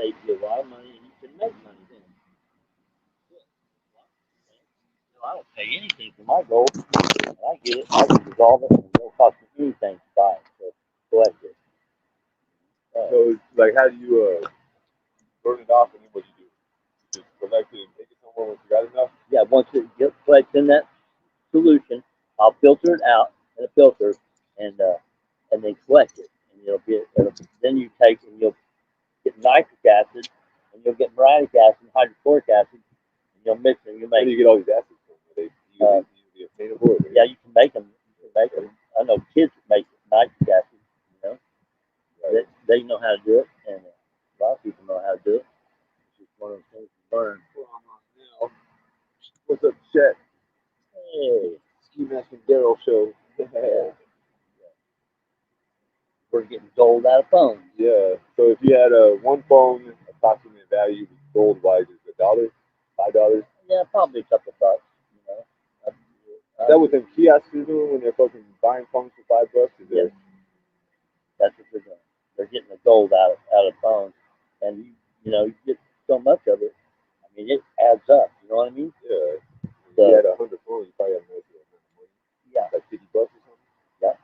save you a lot of money, and you can make money then. I don't pay anything for my gold. And I get it. I can dissolve it, and it don't cost me anything to buy it. So collect it. So, like, how do you burn it off, and then what you do? You just collect it and take it somewhere once you got enough? Yeah, once it gets collected in that solution, I'll filter it out in a filter, and then collect it. And then you take and you'll get nitric acid, and you'll get muriatic acid and hydrochloric acid, and you'll mix them. You Where make do you get all these acids from? Are they usually obtainable? yeah, you can make them. You can make them. I know kids that make nitric acid. You know, Right. they know how to do it, and a lot of people know how to do it. It's just one of those things you learn. Now, what's up, chat? Hey, Skimask Andy show. yeah. We're getting gold out of phones. Yeah. So if you had one phone, approximate value gold wise is $1, $5. Yeah, probably a couple bucks. You know. Is that what them kiosks are doing when they're fucking buying phones for $5? Yes. That's what they're doing. They're getting the gold out of phones, and you get so much of it. I mean, it adds up. You know what I mean? Yeah. If So, you had 100 phones, you probably have most of that money. yeah. Like $50 or something. Yeah.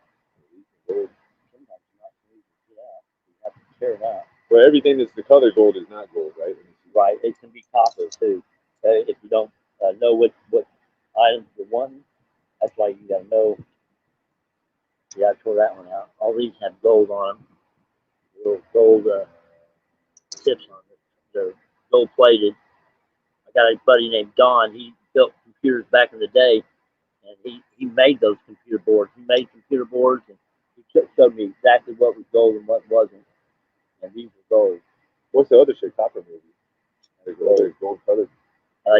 Gold. Sometimes you're not going to get out. You have to share it out. Well, everything that's the color gold is not gold, right? Right. It can be copper too. If you don't know what items you're wanting, that's why you got to know. Yeah, I tore that one out. All these have gold on them. Little gold tips on it. They're gold plated. I got a buddy named Don. He built computers back in the day, and he made those computer boards. He made computer boards, and he showed me exactly what was gold and what wasn't. And these were gold. What's the other shit? Copper maybe. There's gold colored.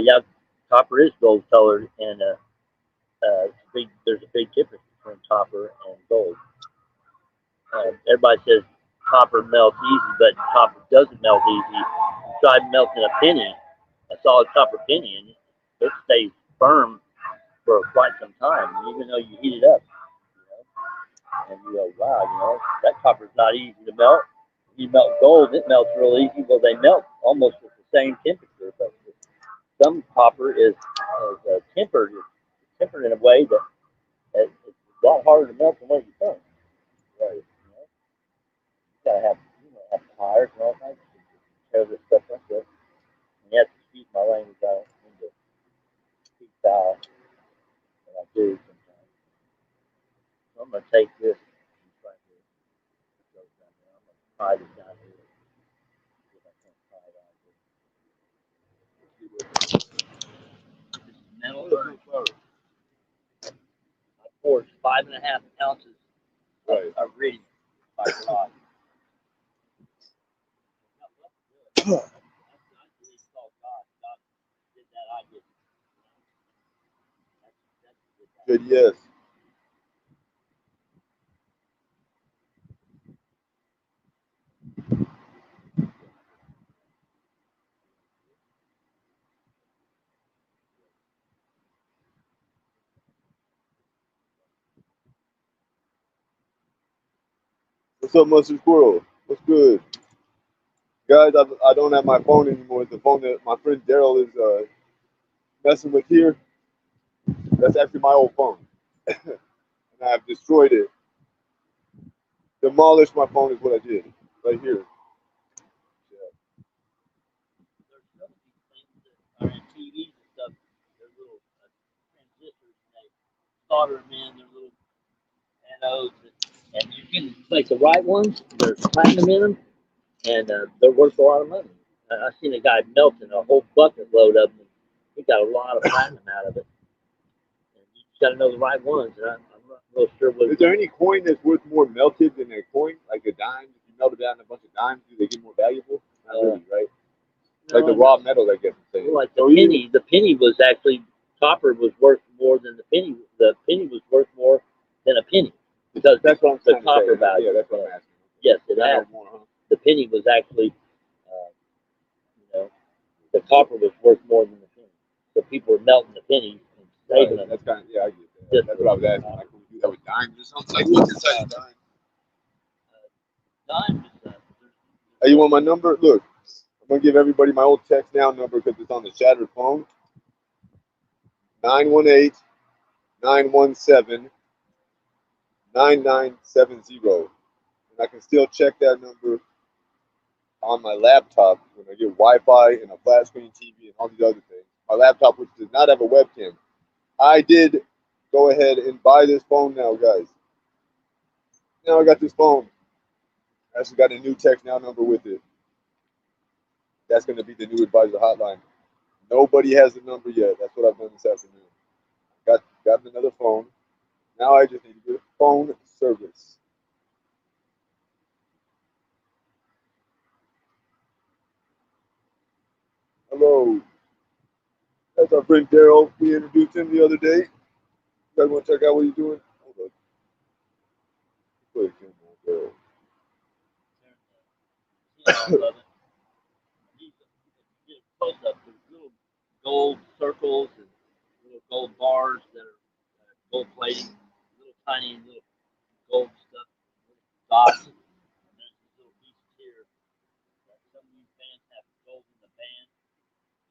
Yeah, copper is gold colored, and there's a big difference between copper and gold. Everybody says copper melts easy, but copper doesn't melt easy. Try melting a penny, a solid copper penny, and it stays firm for quite some time, even though you heat it up. And you go, wow, that copper's not easy to melt. You melt gold, it melts real easy. Well, they melt almost at the same temperature, but some copper is tempered. It's tempered in a way that it's a lot harder to melt than what you think. Right. You gotta have tires and all kinds of things to tear this stuff up with. And you have to excuse my language. I don't mean to speak foul, but I do sometimes. So I'm gonna take this and try to go down there. I'm gonna tie this down here. See if I can't tie it out here. This is metal burning. I poured 5.5 ounces of reading by God. Good, yes. What's up, Mustard Squirrel? What's good? Guys, I don't have my phone anymore. The phone that my friend Daryl is messing with here, that's actually my old phone. And I've destroyed it. Demolished my phone is what I did. Right here. There's some of these things that are in TVs and stuff. They're little transistors, and they solder them in. They're little anodes, and you can make the right ones. There's platinum in them, and they're worth a lot of money. I've seen a guy melting a whole bucket load of them. He got a lot of platinum out of it. And you just got to know the right ones. And I'm not real sure what. Is there any coin that's worth more melted than a coin? Like a dime? If you melt it down in a bunch of dimes, do they get more valuable? Not really, right? Like the raw metal, I guess I'm saying. Like the penny was actually, copper was worth more than the penny. The penny was worth more than a penny. Because that's what I'm the copper value. Yeah, that's what I'm asking. Yes, it has. The penny was actually, the copper was worth more than the penny. So people were melting the pennies and saving them. That's kind of, yeah, I get that. That's what I was asking. Like, can we do that with dimes or something? Like, what's inside a dime? Dime is Hey, you want my number? Look, going to give everybody my old text now number because it's on the shattered phone. 918-917-9970. And I can still check that number on my laptop when I get Wi-Fi and a flat screen TV and all these other things. My laptop, which does not have a webcam. I did go ahead and buy this phone now, guys. Now I got this phone. I actually got a new text now number with it. That's going to be the new advisor hotline. Nobody has the number yet. That's what I've done this afternoon. Got another phone. Now I just need to get phone service. Hello. That's our friend Daryl. We introduced him the other day. You guys want to check out what he's doing? Hold on. Play a camera on Daryl. He's close up. There's little gold circles and little gold bars that are gold plating, little tiny little gold stuff, little dots. And there's these little pieces here. Some of these bands have gold in the band,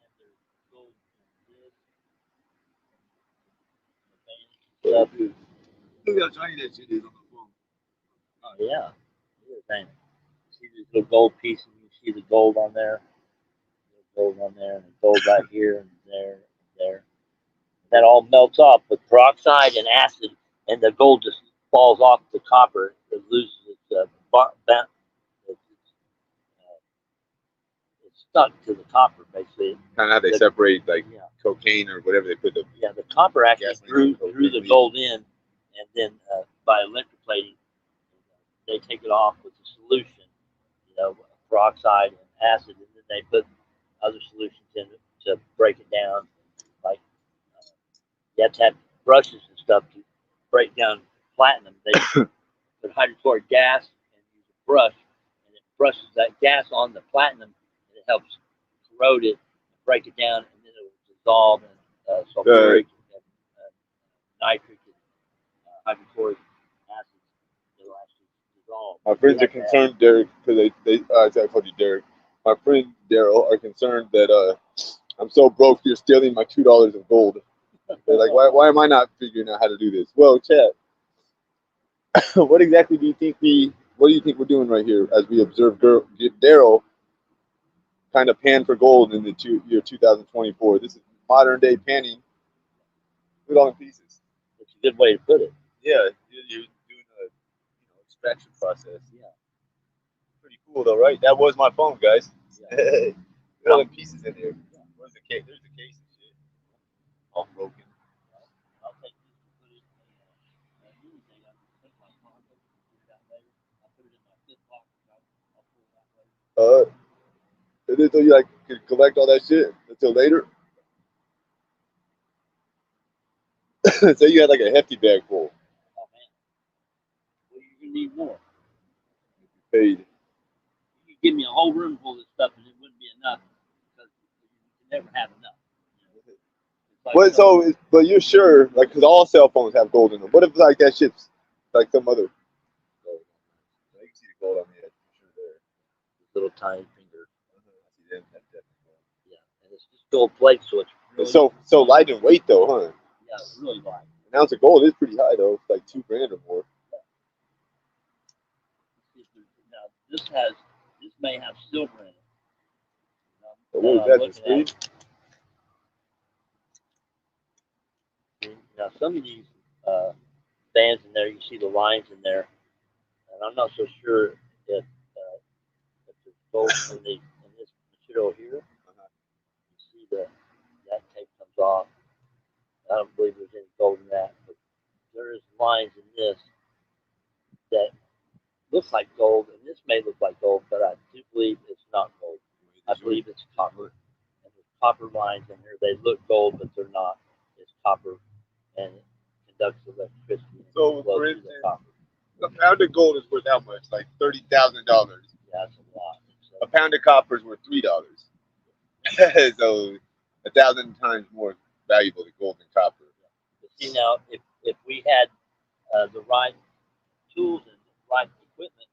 and there's gold in this. The band stuff. Look how tiny that shit is on the phone. Oh yeah, see these little gold pieces. You see the gold on there, gold on there, and the gold right here and there and there. That all melts off with peroxide and acid, and the gold just falls off the copper. It loses its it's stuck to the copper basically. Kind of how they separate like cocaine or whatever they put the the copper actually drew the gold in, and then by electroplating, they take it off with a solution, peroxide and acid, and then they put other solutions in it to break it down. Like you have to have brushes and stuff to break down platinum. They put hydrochloric gas and use a brush, and it brushes that gas on the platinum, and it helps corrode it, break it down, and then it will dissolve in sulfuric and nitric and hydrochloric acid. It'll actually dissolve. My friends are concerned, Derek, because I told you, Derek. My friend Daryl are concerned that I'm so broke. You're stealing my $2 of gold. They're like, why am I not figuring out how to do this? Well, chat. What exactly do you think we're doing right here as we observe Daryl kind of pan for gold in the year 2024? This is modern day panning. Put it all in pieces. It's a good way to put it. Yeah, you're doing a extraction process. Yeah. Pretty cool though, right? That was my phone, guys. Yeah. All in pieces in here. Yeah. Where's the case? There's the case and shit. All broken. I'll take this and put it in anything. I'll put my pocket, put it out later. I'll put it in my flip pocket. I'll pull it out later. And then so you could collect all that shit until later. So you had a hefty bag full. Oh man. Well, you're gonna need more. Paid. You could give me a whole room full of stuff and it wouldn't be enough because you can never have enough. But you're sure, because all cell phones have gold in them. What if that shit's some other gold? You can see the gold on the edge, for sure there. Little tiny finger. Yeah, and it's just gold plate, so it's really so light in weight though, huh? Yeah, it's really light. An ounce of gold is pretty high though. It's like $2,000 or more. Now this may have silver in it. What is that? Discreet? Now some of these bands in there, you see the lines in there, and I'm not so sure if there's gold in this material here. You see that tape comes off. I don't believe there's any gold in that, but there is lines in this that looks like gold, and this may look like gold, but I do believe it's not gold. I believe it's copper. And there's copper lines in here. They look gold, but they're not. It's copper, and it conducts electricity. So, for instance, a pound of gold is worth how much? Like $30,000. Yeah, that's a lot. A pound of copper is worth $3. So 1,000 times more valuable than gold and copper. But see now, if we had the right tools and the right equipment,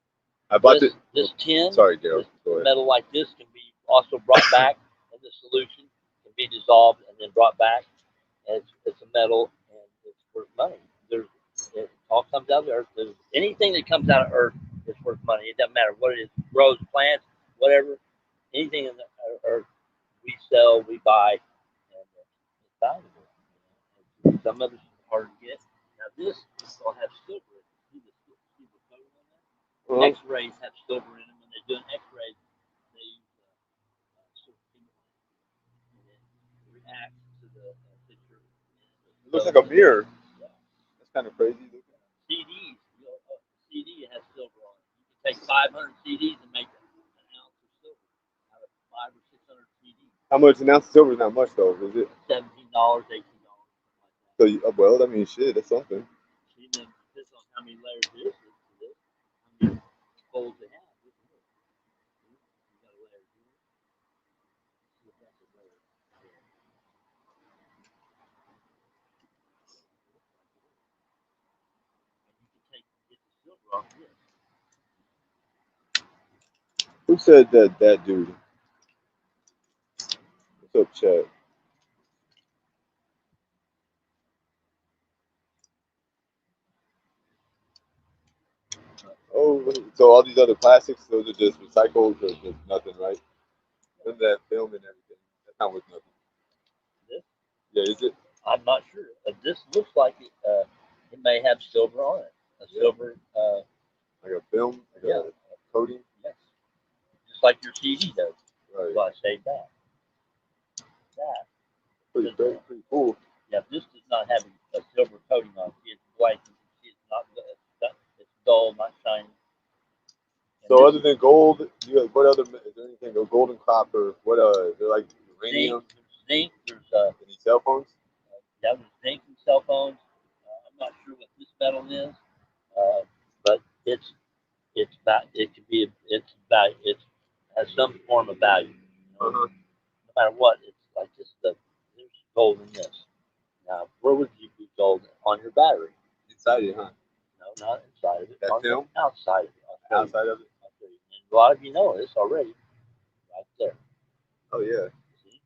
I bought this tin, sorry, Daryl. this metal like this can be also brought back in the solution, can be dissolved and then brought back. And it's a metal and it's worth money. It all comes out of the earth. Anything that comes out of earth is worth money. It doesn't matter what it is, grows, plants, whatever. Anything in the earth, we sell, we buy, and it's valuable. Some of it's hard to get. Now this will have silver in it. See the coating on that? X-rays have silver in them. When they're doing X-rays, they use silver pigment and it reacts to the picture. It looks like a mirror. Yeah. That's kind of crazy. CDs, CD has silver on it. You can take 500 CDs and make an ounce of silver out of 500 or 600 CDs. How much? An ounce of silver is not much though, is it? $17, $18, something like that. So, well, I mean, shit, that's something. See, then depends on how many layers it is. How many folds they have. You got a layer here. See if that's a layer. And you can get the silver off this. Who said that dude? What's up, chat? Oh, so all these other plastics, those are just recycled or just nothing, right? And that film and everything, that's not worth nothing. This? Yeah, is it? I'm not sure. This looks like it may have silver on it. Silver. Like a film? Like a coating? Yes. Just like your CD does. Right. So I say that. That. Pretty cool. Yeah, this does not have a silver coating on it. It's white. You can see it's not. It's dull, not shiny. And so other than gold, what other? Is there anything? Gold and copper. What? Is there like uranium? Zinc. There's any cell phones? Yeah, there's zinc in cell phones. I'm not sure what this metal is, but it has some form of value. You know? No matter what, it's like this. There's gold in this. Now, where would you be gold on your battery? Inside it, huh? No, not inside of it. That film? Outside of it. Outside of it? And a lot of you know this already. Right there. Oh, yeah. See?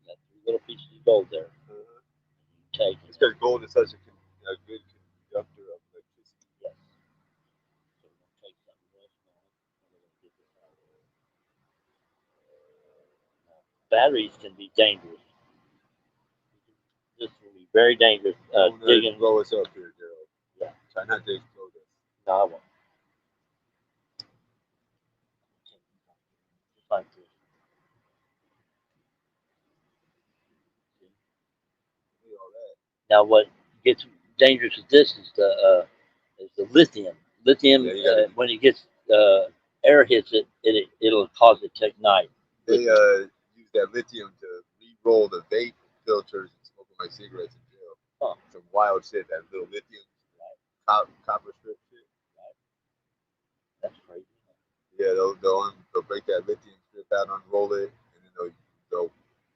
You got 3 little pieces of gold there. Take it. It's because gold is such a good conductor of electricity. Yes. So we're going to take something real small. And we're going to get this out of there. Batteries can be dangerous. This will be very dangerous. Digging. Blow us up here, Gerald. Yeah. Try not to explode us. No, I won't. Just like this. See all that. Now, what gets dangerous with this is the lithium. Lithium, when it gets air hits it, it'll cause it to ignite. They use that lithium to re-roll the vape filters and smoke my cigarettes in jail. Huh. Some wild shit, that little lithium copper strip shit. Right. That's crazy. Yeah, they'll break that lithium strip out, unroll it, and then they'll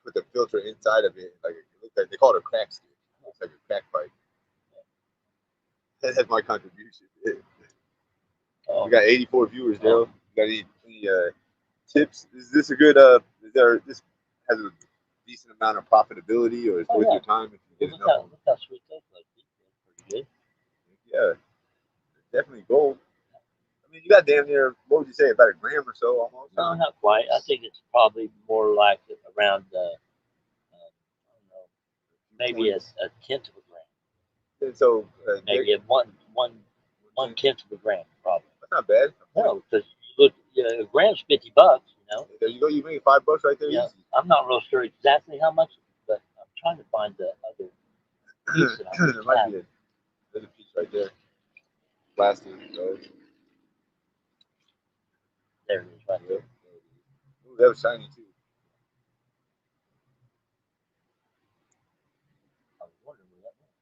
put the filter inside of it. Like it looks like they call it a crack stick. It looks like a crack pipe. That's my contribution. We got 84 viewers, Daryl. Got any tips? Is this a good? This has a decent amount of profitability, or is it worth your time if you get enough? Look how sweet those look. Pretty good. Yeah, definitely gold. I mean, you got damn near, what would you say, about a gram or so almost? No, not quite. I think it's probably more like around, I don't know, maybe a tenth of a gram. And so maybe one tenth of a gram, probably. That's not bad. No, because you look, a gram's $50. You know. There you go. You make $5 right there. Yeah, easy. I'm not real sure exactly how much, but I'm trying to find the other piece that I there might be another piece right there. Plastic. Right? There it is, right there. Ooh, that was shiny too. I was wondering where that went.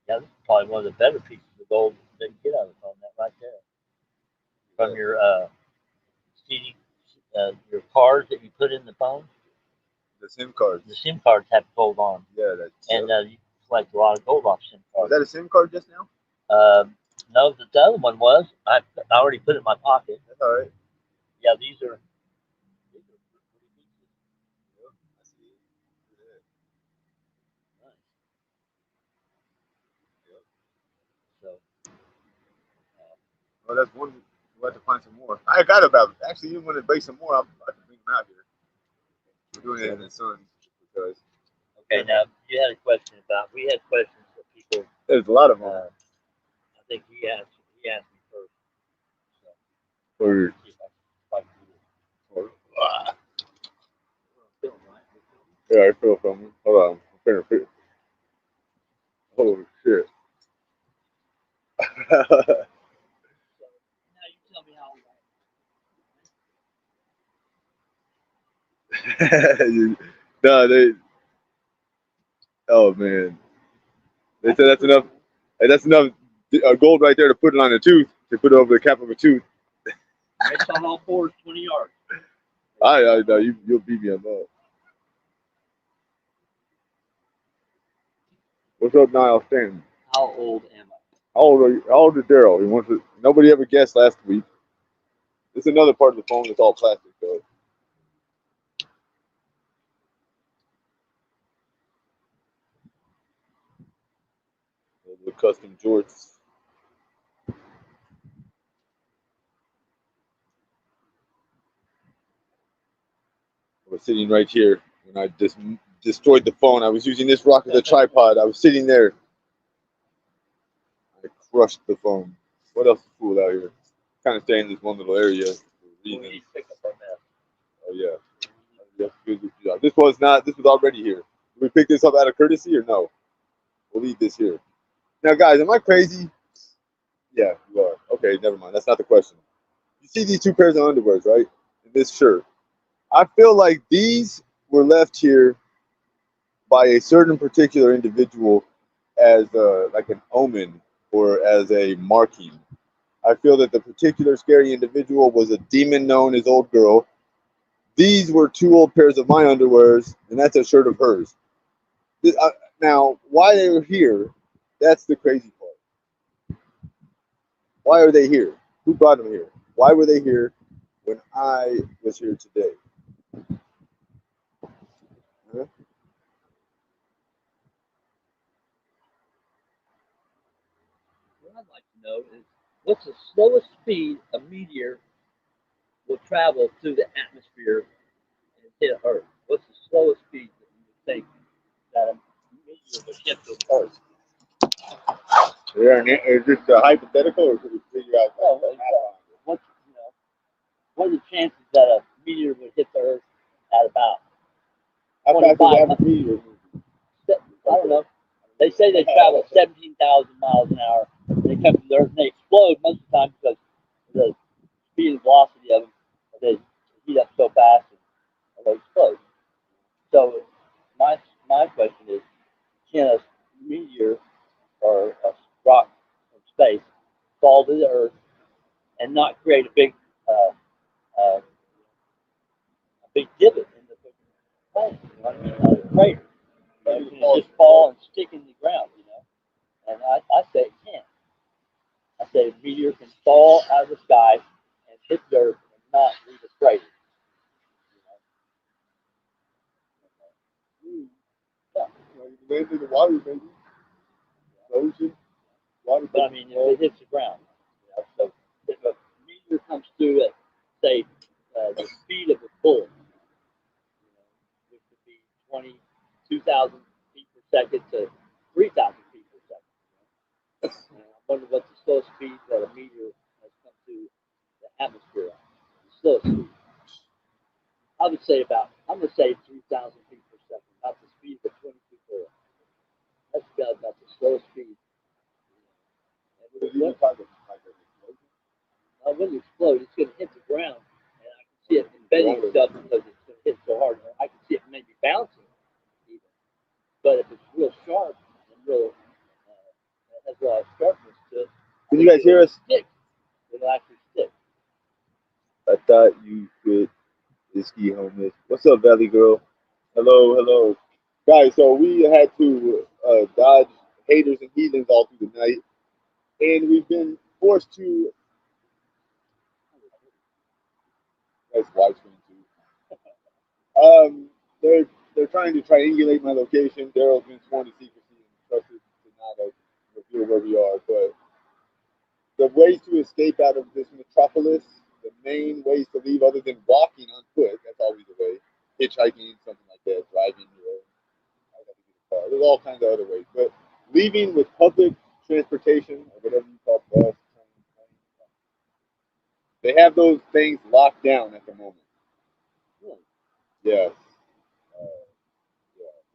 Yeah, this is probably one of the better pieces of gold that you get out of the phone. That right there. From your CD, your cards that you put in the phone. The SIM cards. The SIM cards have gold on. Yeah, that's. And you collect a lot of gold off SIM cards. Was that a SIM card just now? No, the other one was. I already put it in my pocket. That's all right. Yeah, these are pretty pieces. Yep, I see it. Yeah. Nice. So, Well, that's one. We'll have to find some more. I got about. Actually, you want to bake some more? I'll have to bring them out here. We're doing it in the sun because okay, now you had a question about. We had questions that people. there's a lot of them. I think he asked me first. So, Or, see if I can do it. or, Film, right? yeah, I feel something. Hold on. I'm trying to figure. Holy shit. So, now you tell me how long. No, they. Oh man, they said that's enough. Hey, that's enough gold right there to put it on a tooth. To put it over the cap of a tooth. It's on all fours, 20 yards. I know you'll beat me on that. What's up, Niall Stanton? How old am I? How old are you? How old is Daryl? He wants to. Nobody ever guessed last week. This is another part of the phone that's all plastic, though. The custom jorts. We're sitting right here when I just destroyed the phone. I was using this rock as a tripod. I was sitting there. I crushed the phone. What else is cool out here? Kind of stay in this one little area. We need to pick up our mess. Oh yeah. Yes, good job. This was not. This was already here. Did we pick this up out of courtesy or no? We'll leave this here. Now, guys, am I crazy? Yeah, you are. Okay, never mind. That's not the question. You see these two pairs of underwears, right? And this shirt. I feel like these were left here by a certain particular individual as like an omen or as a marking. I feel that the particular scary individual was a demon known as Old Girl. These were two old pairs of my underwears, and that's a shirt of hers. Now, why they were here, that's the crazy part. Why are they here? Who brought them here? Why were they here when I was here today? Huh? What I'd like to know is what's the slowest speed a meteor will travel through the atmosphere and hit Earth? What's the slowest speed that you would think that a meteor would hit the Earth? Is this hypothetical, or should we figure out? Well, what's what are the chances that a meteor would hit the Earth at about How fast is the 25? average meteor? I don't know. They say they travel 17,000 miles an hour. They come to the Earth and they explode most of the time because the speed and velocity of them, they heat up so fast and they explode. So my question is, can a meteor or a rock from space fall to the Earth and not create uh, uh, a big divot in the planet? You know what I mean? A crater. Can it just fall and stick in the ground? And I say it can. I say a meteor can fall out of the sky and hit the Earth and not leave a crater. Yeah. Land in the water, maybe. Ocean, water. But I mean, if it hits the ground, so if a meteor comes through at, say, the speed of a bullet, which would be 22,000 feet per second to 3,000 feet per second. And I wonder what the slowest speed that a meteor has come through the atmosphere at. The slowest speed. I'm going to say 3,000 feet per second, about the speed of a 22 bullet. That's about the slowest speed. And it wouldn't explode. It's going to hit the ground, and I can see it embedding itself because it's going to hit so hard. I can see it maybe bouncing even. But if it's real sharp and real, has a lot of sharpness to it, can you guys hear us? Stick. It'll actually stick. I thought you could. Ski homeless. What's up, Valley Girl? Hello, hello, guys. So we had to dodge haters and heathens all through the night. and we've been forced to. That's widescreen too. They're trying to triangulate my location. Daryl's been sworn to secrecy and trusted to not reveal where we are. But the ways to escape out of this metropolis, the main ways to leave other than walking on foot, that's always a way. Hitchhiking, something like that, driving your own. I got to get a car. There's all kinds of other ways. But leaving with public transportation, or whatever you call bus, train, they have those things locked down at the moment. Yes. Yeah.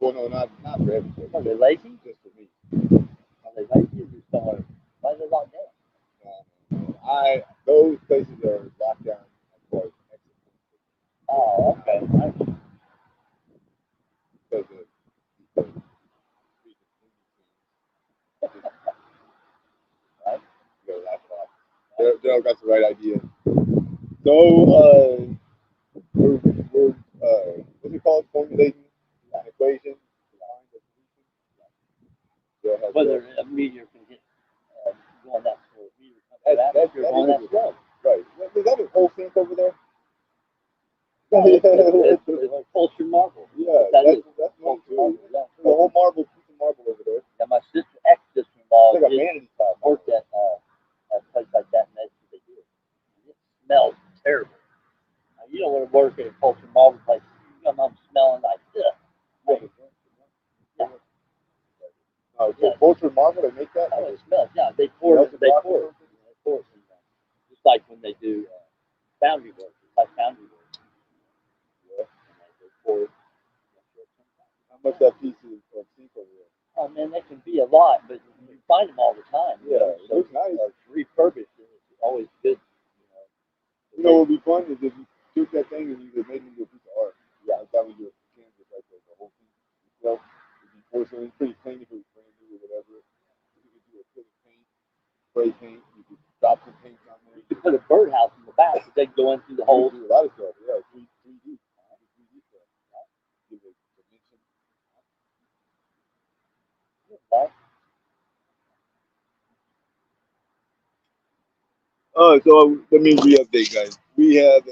Well, no, not for everybody. Are they lazy? Just for me. Are they lazy or just don't want to? Why are they locked down? Those places are locked down as far as exit. Oh, okay. Because of Right. you know, laugh it off. Daryl got the right idea. So we're what's it called? Formulating an equation. Whether a meteor can hit going that slow. That's Going that slow. Right. Is that a whole sink over there? It's cultured marble. Yeah, that's one too. Yeah. There's a whole piece of marble over there. Yeah, my ex-sister-in-law It's like a vanity top. worked at a place like that, and that's what they do. It smells terrible. Now, you don't want to work at a cultured marble place. You come home smelling like this. So cultured marble, they make that? Oh, it smells. Yeah, they pour it. They pour it. Just like when they do foundry work. It's like foundry work. Yeah. They pour it. How much that piece is of zinc over there? Oh man, that can be a lot, but you find them all the time. Yeah, so it looks nice. Refurbished, and it's always good. You know what would be fun is if you took that thing and you just made it into a piece of art. Yeah, that was your canvas right there, the whole piece itself. It'd be porcelain, pretty clean if it was brand new or whatever. You could do acrylic paint, spray paint. You could drop some paint on there. You could put a birdhouse in the back, but they'd go in through the hole. Do a lot of stuff. Yeah, 3D. 3D stuff. Give it dimension. So let me re-update, guys. We have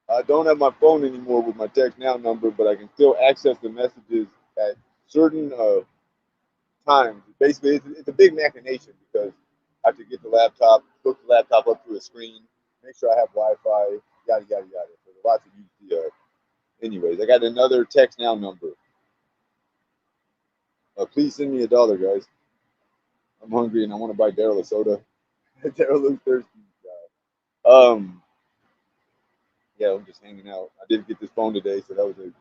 I don't have my phone anymore with my text now number, but I can still access the messages at certain times. Basically, it's a big machination because I have to get the laptop, hook the laptop up to a screen, make sure I have Wi-Fi, yada yada yada. So there's lots of use. Anyways, I got another text now number. Please send me $1, guys. I'm hungry and I want to buy Daryl a soda. Daryl looks thirsty. Yeah, I'm just hanging out. I didn't get this phone today, so that was a big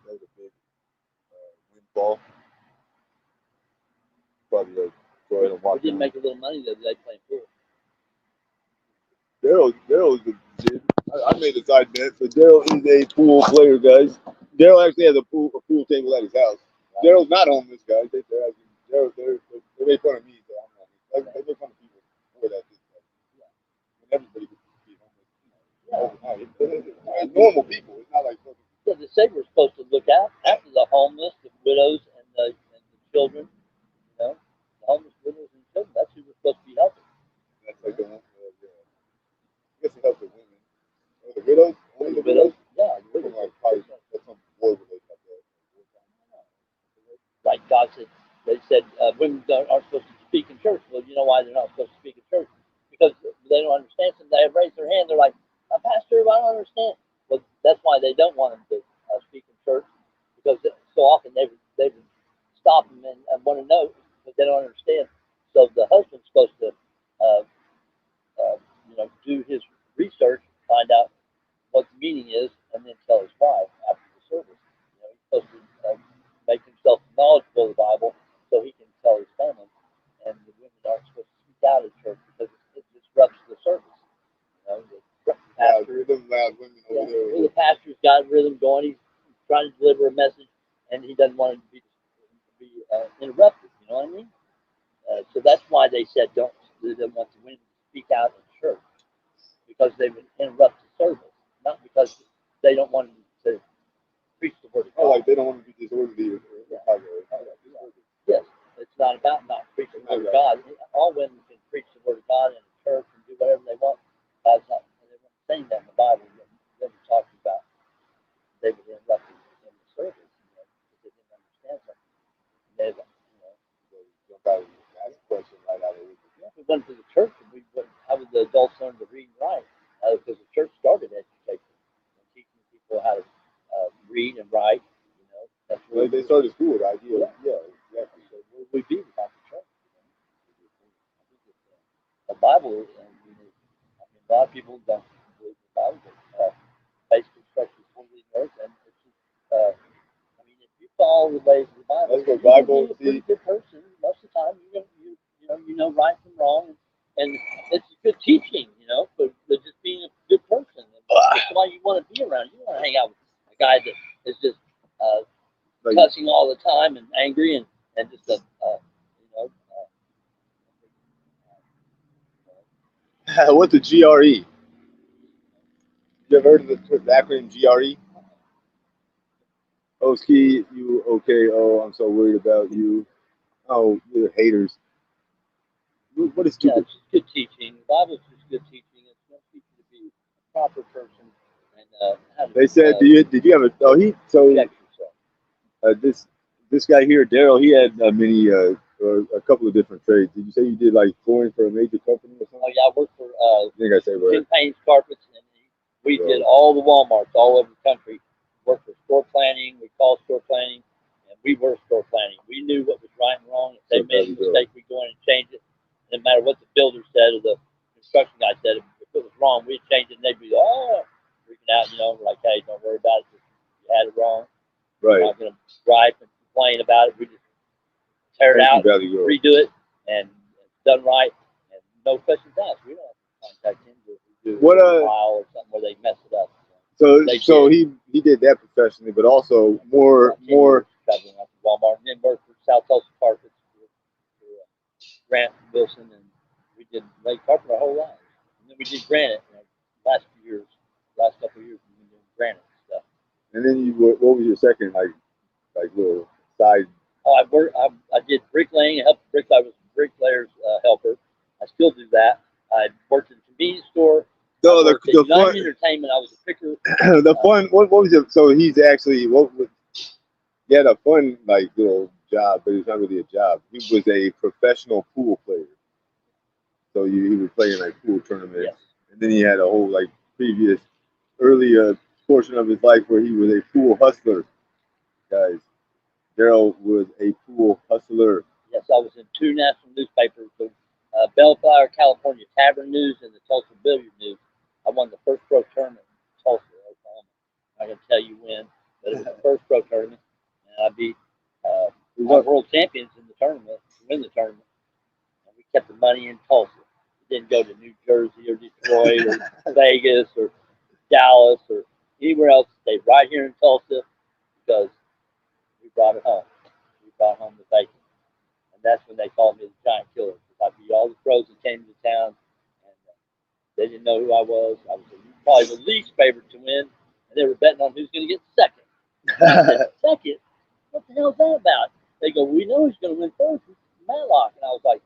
windfall. Probably go ahead and walk. We did make a little money the other day playing pool. Daryl is a kid. I made a side bet, so Daryl is a pool player, guys. Daryl actually has a pool table at his house. Daryl's not homeless, guys. They make fun of me, so I'm homeless. They make fun of people for that. Everybody could be homeless. It's normal people. It's not like. Yeah, they say we're supposed to look out after the homeless, the widows, and the children. You know, the homeless, widows, and children. That's who we're supposed to be helping. That's like the one. I guess it helps the women. Or the widows. Only the widows. Yeah, the widows. Like probably that's some war related like that. Like God said, they said women aren't supposed to speak in church. Well, you know why they're not supposed to speak in church? Because they don't understand. So they have raised their hand. They're like, Pastor, I don't understand. Well, that's why they don't want them to speak in church, because so often they would stop them and want to know, but they don't understand. So the husband's supposed to, do his research, find out what the meaning is, and then tell his wife after the service. He's supposed to make himself knowledgeable of the Bible so he can tell his family. And the women aren't supposed to speak out of church because it disrupts the service. The pastor's got rhythm going. He's trying to deliver a message, and he doesn't want it to be interrupted. You know what I mean? So that's why they said they don't want the women to speak out in church, because they would interrupt the service, not because they don't want to preach the word of God. Like they don't want to be disorderly. Yes, it's not about not preaching the word of God. All women can preach the word of God in the church and do whatever they want. God's not. They weren't saying that in the Bible. They were talking about they would interrupt in the service, because they didn't understand something. They, Somebody asked a question right out of it. if we went to the church, how would the adults learn to read and write? Because the church started education, teaching people how to read and write. That's Well, they started school with the idea. Yeah, exactly. So where would we be without the church? I think the Bible, a lot of people don't believe the Bible, but basic instruction is fully earth, and it's just, if you follow the ways of the Bible, That's what you're Bible gonna be a pretty good person. Most of the time, you know right from wrong, and it's good teaching, but just being a good person. That's why you want to be around. You want to hang out with a guy that is just cussing all the time and angry and just What's the GRE? You ever heard of the acronym GRE? Oh, Ski, you okay? Oh, I'm so worried about you. Oh, you're haters. What is stupid? Yeah, it's just good teaching. The Bible's just good teaching. It's going to teach you to be a proper person and how to. They said, did you have a? Oh, Protect yourself. This guy here, Daryl, he had a couple of different trades. Did you say you did like flooring for a major company or something? Oh yeah, I worked for I think I said right. Paints, carpets, and we did all the Walmarts all over the country. Worked for store planning. We called store planning, and we were store planning. We knew what was right and wrong. If they made a mistake, we go in and change it. No matter what the builder said or the construction guy said, if it was wrong, we'd change it, and they'd be freaking out. We're like, hey, don't worry about it. You had it wrong. Right. We're not going to gripe and complain about it. We just tear it out, redo it, and it's done right, and no questions asked. We don't have to contact him to do a file or something where they mess it up. So he did that professionally, but also more traveling out to Walmart, and then worked for South Tulsa Carpets for Grant Wilson, and we did laid carpet our whole lives. And then we did granite. Last couple of years, we've been doing granite stuff. And then what was your second like little side? Oh, I did bricklaying. I helped I was a bricklayer's helper. I still do that. I worked in a convenience store. No, the fun entertainment. I was a picker. The fun. What was it? So he's actually he had a fun like little job, but it's not really a job. He was a professional pool player. So he was playing like pool tournaments, yes. And then he had a whole like previous earlier portion of his life where he was a pool hustler. Guys, Daryl was a pool hustler. Yes, I was in 2 national newspapers, the Bellflower, California Tavern News and the Tulsa Billiard News. I won the first pro tournament in Tulsa, Oklahoma. I'm not going to tell you when, but it was the first pro tournament, and I beat world champions in the tournament to win the tournament. And we kept the money in Tulsa. We didn't go to New Jersey or Detroit or Vegas or Dallas or anywhere else. Stayed right here in Tulsa because we brought it home. We brought home the bacon. And that's when they called me the Giant Killer, because I beat all the pros that came to town, and they didn't know who I was. I was probably the least favorite to win, and they were betting on who's going to get second. And I said, second? What the hell is that about? They go, we know who's going to win first. It's Matlock. And I was like,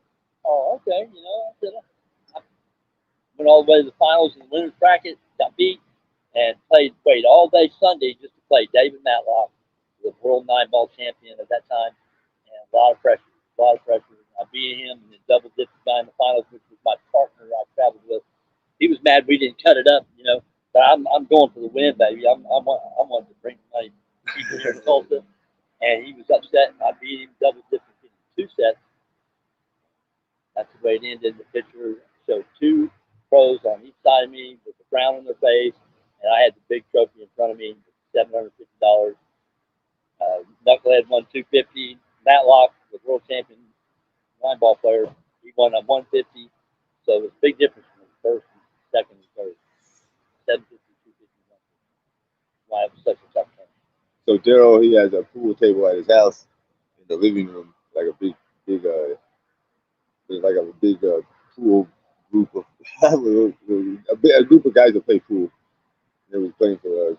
oh, okay. I said, I went all the way to the finals in the winner's bracket, got beat, and waited all day Sunday just to play David Matlock, the world 9-ball champion at that time, and a lot of pressure. I beat him and then double dipped the guy in the finals, which was my partner I traveled with. He was mad we didn't cut it up, but I'm going for the win, baby. I wanted to bring the money, keep it here in Tulsa, and he was upset. I beat him, double dipped him in 2 sets. That's the way it ended. The picture showed 2 pros on each side of me with a frown on their face, and I had the big trophy in front of me, $750. Knucklehead won $250. Matlock, the world champion 9-ball player, he won at $150. So it was a big difference from the first, and second, and third. $750, $250, $150. Why it was such a tough game. So Daryl, he has a pool table at his house in the living room, like a big pool group of a group of guys that play pool. They was playing for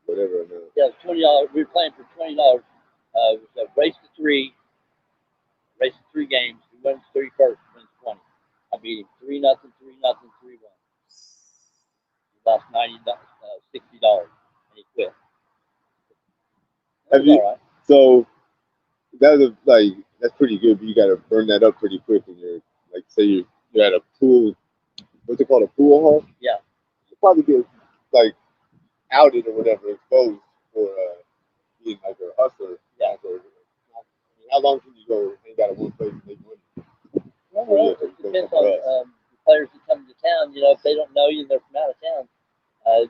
whatever. Yeah, $20. We were playing for $20. It was a race to 3. Raced 3 games. He wins 3 first, wins 20. I beat him 3-0, 3-0, 3-1. He lost $60, and he quit. Have you? All right. So that was that's pretty good, but you got to burn that up pretty quick when you're like, say you're at a pool. What's it called, a pool hall? Yeah. You probably get like outed or whatever, exposed for being like a hustler. Yeah. So, how long can you go hang out at one place and make money? Well, it depends on the players that come to town. You know, if they don't know you and they're from out of town,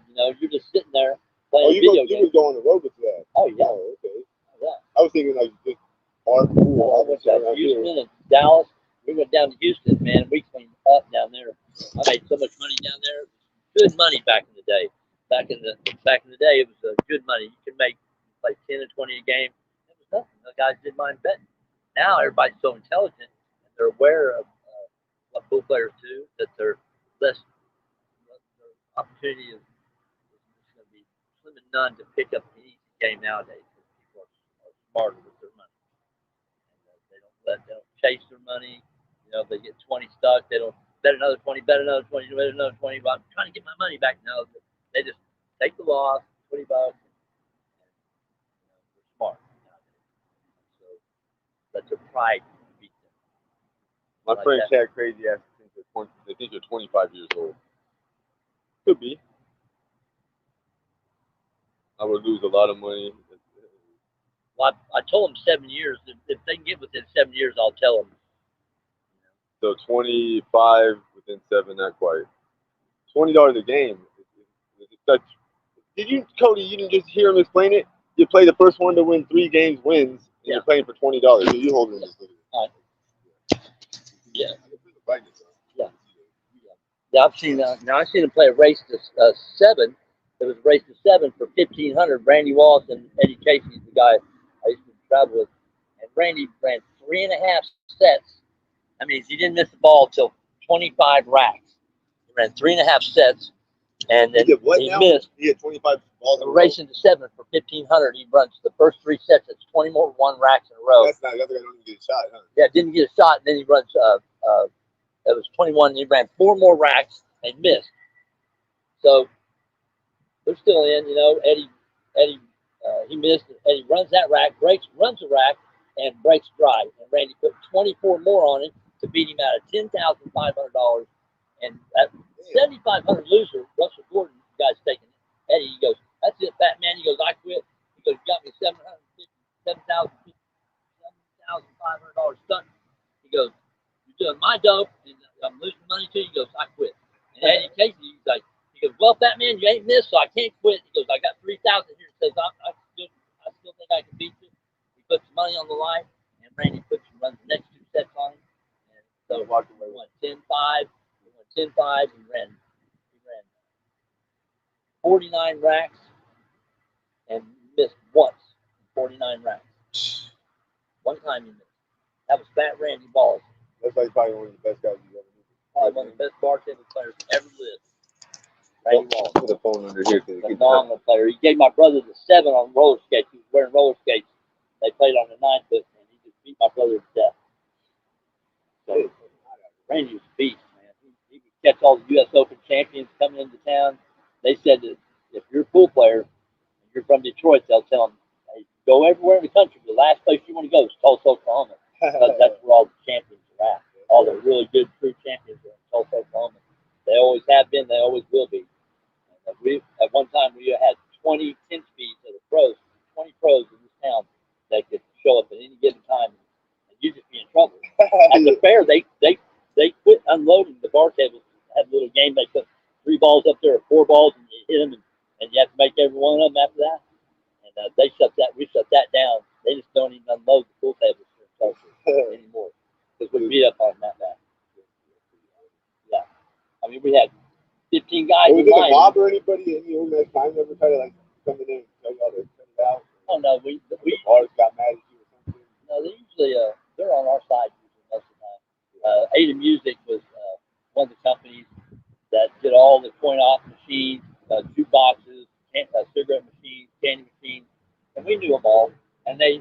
you know, you're just sitting there playing video games. You would go on the road with that. Oh, yeah. Oh, okay. Yeah. I was thinking like just hard pool. I went to Houston and Dallas. We went down to Houston, man. We cleaned up down there. I made so much money down there. Good money back in the day. Back in the day, it was good money. You could make like 10 or 20 a game. It was nothing. The guys didn't mind betting. Now everybody's so intelligent and they're aware of what pool players do, that they're less. Their opportunity is going to be slim and none to pick up an easy game nowadays. People are smarter with their money. And, they don't chase their money. You know, they get 20 stuck. They don't bet another 20, bet another 20, bet another 20. Well, I'm trying to get my money back now. They just take the loss, $20. And, they're smart nowadays. So let their pride beat them. My friend Chad crazy ass they think you're 25 years old. Could be. I would lose a lot of money. Well, I told them 7 years. If they can get within 7 years, I'll tell them. So 25 within 7, not quite. $20 a game. Did you, Cody? You didn't just hear him explain it. You play the first one to win 3 games, wins, and you're playing for $20. So you holding this. Yeah. Yeah, I've seen. Now I've seen him play a race to 7. It was a race to 7 for 1,500. Randy Wallace and Eddie Casey's the guy I used to travel with, and Randy ran 3.5 sets. I mean, he didn't miss the ball till 25 racks. He ran 3.5 sets, and then he missed. He had 25 balls. Racing to 7 for 1,500. He runs the first 3 sets. It's 21 racks in a row. That's not. The other guy don't even get a shot, huh? Yeah, didn't get a shot, and then he runs. It was 21. And he ran 4 more racks and missed. So they're still in. You know, Eddie, he missed. Eddie runs that rack, runs the rack, and breaks dry. And Randy put 24 more on it to beat him out of $10,500. And that 7,500 loser, Russell Gordon, the guy's taking it. Eddie, he goes, "That's it, fat man." He goes, "I quit." He goes, "You got me $7,500 stuck." He goes, "You're doing my dope, and I'm losing money too." He goes, "I quit." And Eddie Casey, he goes, "Well, fat man, you ain't missed, so I can't quit." He goes, "I got 3,000 here." He says, I still think I can beat you." He puts money on the line, and Randy runs the next 2 sets on him. And so he won 10-5. He won 10-5. He ran 49 racks and missed once in 49 racks. One time he missed. That was Fat Randy Balls. That's like probably one of the best guys you've ever met. Probably one of the best bartender players ever lived. Randy Balls. Put the phone under here. Phenomenal player. He gave my brother the 7 on roller skates. He was wearing roller skates. They played on the 9-foot, and he just beat my brother to death. So Randy was a beast, man. He would catch all the U.S. Open champions coming into town. They said that if you're a pool player and you're from Detroit, they'll tell them, "Hey, go everywhere in the country. The last place you want to go is Tulsa, Oklahoma." Because that's where all the champions are at. All the really good true champions are in Tulsa, Oklahoma. They always have been. They always will be. And at one time, we had 20 10-speeds of the pros, 20 pros in this town that could show up at any given time, and you'd just be in trouble. At the fair, they quit unloading the bar tables. Had a little game. They put 3 balls up there or 4 balls, and you hit them, and you have to make every one of them after that. And we shut that down. They just don't even unload the pool tables anymore because we beat up on that bad. Yeah, I mean, we had 15 guys in line. Was it a mob or anybody in the organized crime ever try to like come in and tell y'all to cut it out? Oh no, we bars got mad at you or something. No, they usually they're on our side usually most of the time. Ada Music was one of the companies that did all the coin-op machines, jukeboxes, cigarette machines, candy machines, and we knew them all. And they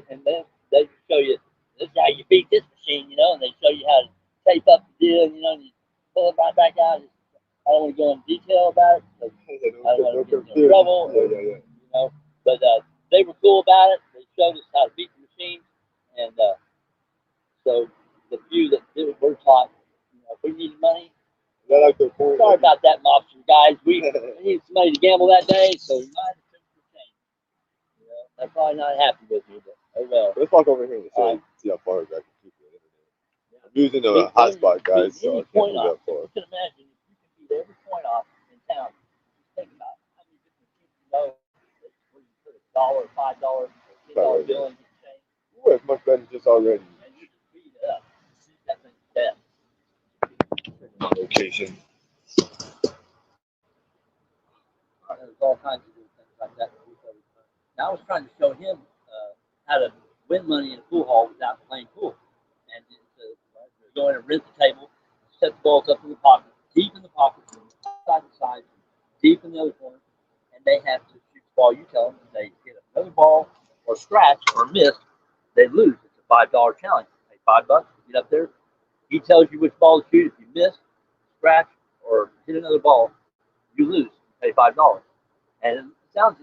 show you, "This is how you beat this machine." you, you know, and you pull it right back out. I don't want to go in detail about it because I don't want to get in trouble. Yeah. You know, but they were cool about it. They showed us how to beat the machine, and so the few that did it were taught. You know, if we needed money, sorry about that, mobster guys. We needed somebody to gamble that day, so we might have took the change. You know, they're probably not happy with me, but oh well. Let's walk over here and see how far I can keep the internet. I'm using a hotspot, guys, so I can't move that far. You can imagine if you can beat every point off in town. Just think about how many different people you know where you put $1, $5, $10 bill and get change. Ooh, that's much better just already. And you just beat it up. That thing's dead. Location. There's all kinds of little things like that. Now I was trying to show him how to win money in a pool hall without playing pool. And go in and rinse the table, set the balls up in the pocket, deep in the pocket, side to side, deep in the other corner, and they have to shoot the ball. You tell them if they hit another ball or scratch or miss, they lose. It's a $5 challenge. You pay $5, get up there. He tells you which ball to shoot. If you miss, scratch, or hit another ball, you lose. You pay $5. And it sounds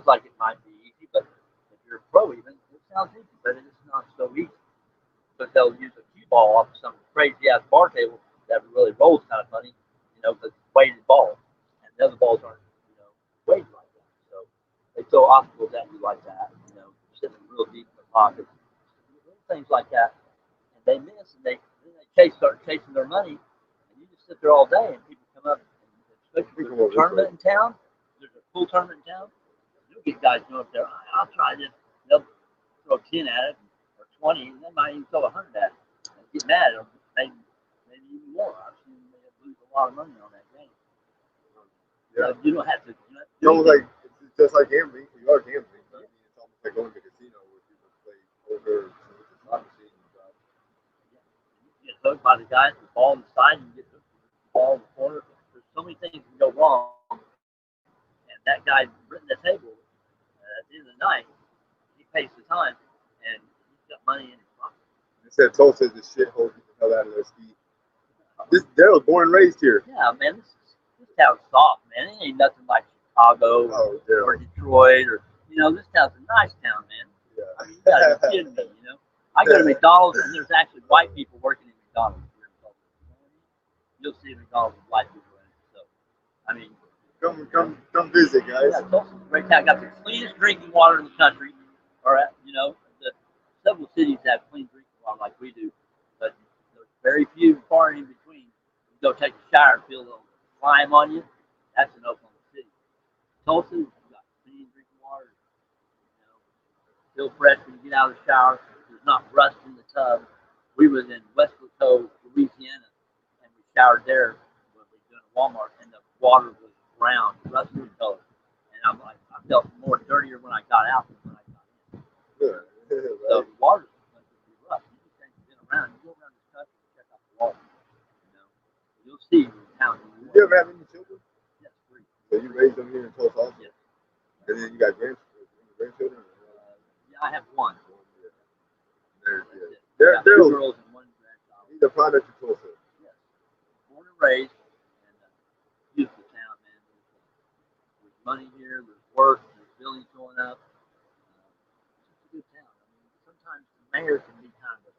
like it might be easy, but if you're a pro even, it sounds easy, but it's not so easy. But they'll use a cue ball off of some crazy ass bar table that really rolls kind of funny, you know, because it's weighted balls. And the other balls aren't, you know, weighted like that. So they throw obstacles at you like that, you know, sitting real deep in the pocket. Things like that. And they miss and they start chasing their money and you just sit there all day and people come up and especially if there's a tournament in town, there's a pool tournament in town, you'll get guys going up there, I'll try this. They'll throw 10 at it. 20, and they might even throw 100 at it. They get mad at them, maybe even more. I've seen them lose a lot of money on that game. Yeah. You don't have to. It's almost like it's just like gambling. You are gambling, but I mean, it's almost like going to a casino where people play over with the slot machine. You get hooked by the guy with the ball on the side, and you get hooked with the ball in the corner. There's so many things can go wrong. And that guy written the table at the end of the night, he pays the time, and he's got money in his pocket. They said Tulsa is the shithole people hell out of their ski. This Daryl's born and raised here. Yeah, man, this town's soft, man. It ain't nothing like Chicago or Detroit or this town's a nice town, man. Yeah. I mean, you gotta be kidding me, I go to McDonald's and there's actually white people working in McDonald's here in Tulsa. You'll see McDonald's with white people in it. So, I mean, come visit, guys. Yeah, Tulsa's a great town. Got the cleanest drinking water in the country. Or several cities have clean drinking water like we do, but there's very few far in between. You go take a shower and feel a little slime on you. That's in Oklahoma City. Tulsa, you got clean drinking water. Feel fresh when you get out of the shower. There's not rust in the tub. We was in West Plateau, Louisiana, and we showered there when we were doing Walmart, and the water was brown, rusty color. And I'm like, I felt more dirtier when I got out than when I got in. Right. So the water's going to be rough. You just ain't been around. You go around this country and check out the water. You'll see how. Did you ever have any children? Yes, 3. So you raised them here in Tulsa also? Yes. And then you got grandchildren? Yeah, I have 1. They're 2 girls and 1 grandchild. He's a product of Tulsa. Yes. Born and raised, and beautiful town, man. There's money here. There's work. There's buildings going up. It's a good town. I mean, sometimes the mayor can be kind of,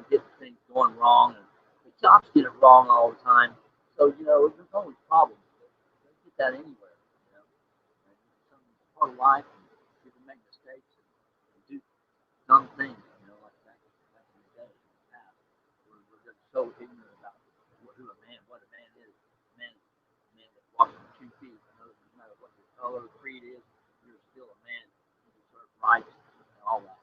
get things going wrong, and the cops get it wrong all the time. So, there's always problems. They get that anywhere, It's part of life, and people make mistakes and do dumb things, like that. Back in the day, in the past, we're just so ignorant about what a man is. A man that walks on 2 feet. No matter what your color or creed is, you're still a man. You deserve rights and all that.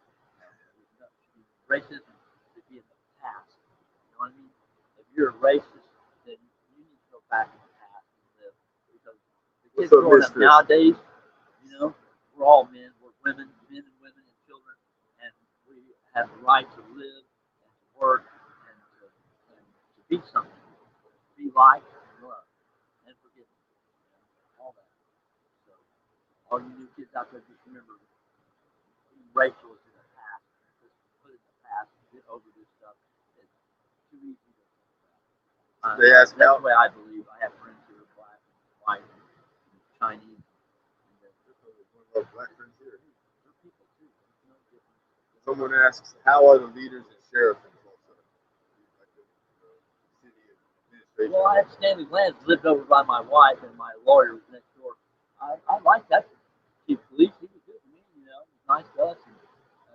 Racism should be in the past. You know what I mean? If you're a racist, then you need to go back in the past and live. Because the kids growing up nowadays, we're all men, we're men and women and children, and we have the right to live and to work and to be something, to be liked and loved and forgiven, all that. So, all you new kids out there, just remember, being racial is in the past. Just put it in the past and get over this stuff. It's too easy to think about. They ask That's out. the way I believe. I have friends who are black, white, and Chinese. One of our black friends here. Someone asks, how are the leaders and sheriffs in Tulsa? Like the city administration. Well, I have Stanley Lands lived over by my wife, and my lawyer was next door. I like that chief of police. He was good to me, you know. He was nice to us, and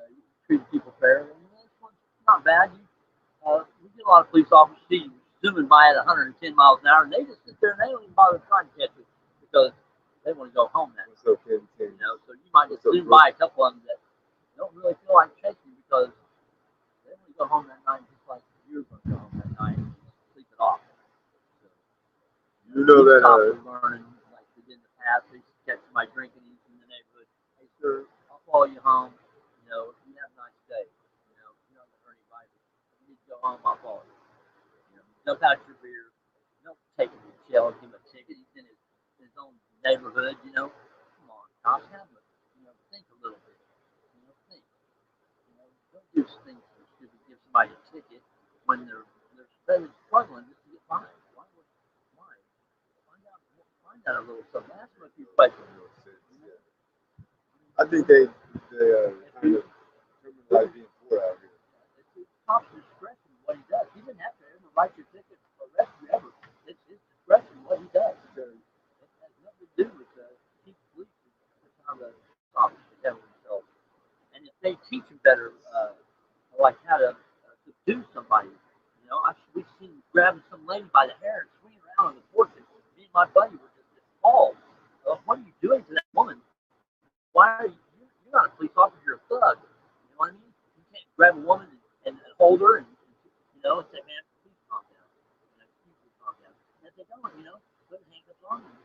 he treated people fairly. And this one's not bad. We get a lot of police officers zooming by at 110 miles an hour, and they just sit there and they don't even bother trying to catch it because they want to go home that What's up, day. Ken? You know, so you might just zoom by a couple of them that don't really feel like chasing because they want to go home that night just like you're going to go home that night and sleep it off. So, you know that learning like they did in the past. They used to catch somebody drinking in the neighborhood. Hey, sir, I'll follow you home. You know, you have a nice day. You know, you're not going to hurt anybody. If you need to go home, I'll follow you. You know, dump out your beer. Don't take him to jail and give him a ticket. He's in his own neighborhood. You know, come on, cops, have a, think a little bit. Think. Don't do things that should give somebody a ticket when they're struggling just to get by. Why? Find out a little something. Ask them a few questions. I think they kind of criminalize being poor out here. It's the cop's discretion what he does. He didn't have to ever write your ticket or arrest you ever. It's his discretion what he does. It has nothing to do with the chief of police. It's how the cops should handle themselves. And if they teach them better, like how to subdue somebody, we've seen him grabbing some lady by the hair and swinging around on the porch. Me and my buddy were just appalled. What are you doing to that woman? Why are you're not a police officer, you're a thug. You know what I mean? You can't grab a woman and hold her and say, man, please calm down. Please calm down. And if they don't, put handcuffs on them.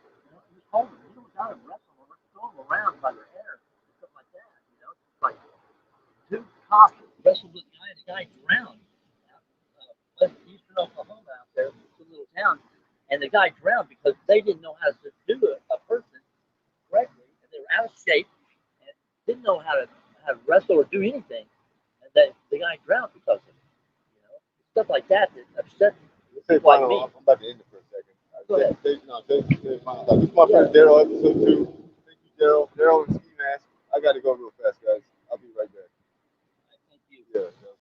Just hold them. You don't got to wrestle them or throw them around by their hair or something like that. It's like two cops wrestled with a guy and the guy drowned. Eastern Oklahoma out there, it's a little town, and the guy drowned because they didn't know how to subdue a person correctly, and they were out of shape and didn't know how to wrestle or do anything, and the guy drowned because of it. Stuff like that upset people like me. I'm about to end it for a second. Go ahead. This is my friend Daryl, episode 2. Thank you, Daryl. Daryl and Skimask. I got to go real fast, guys.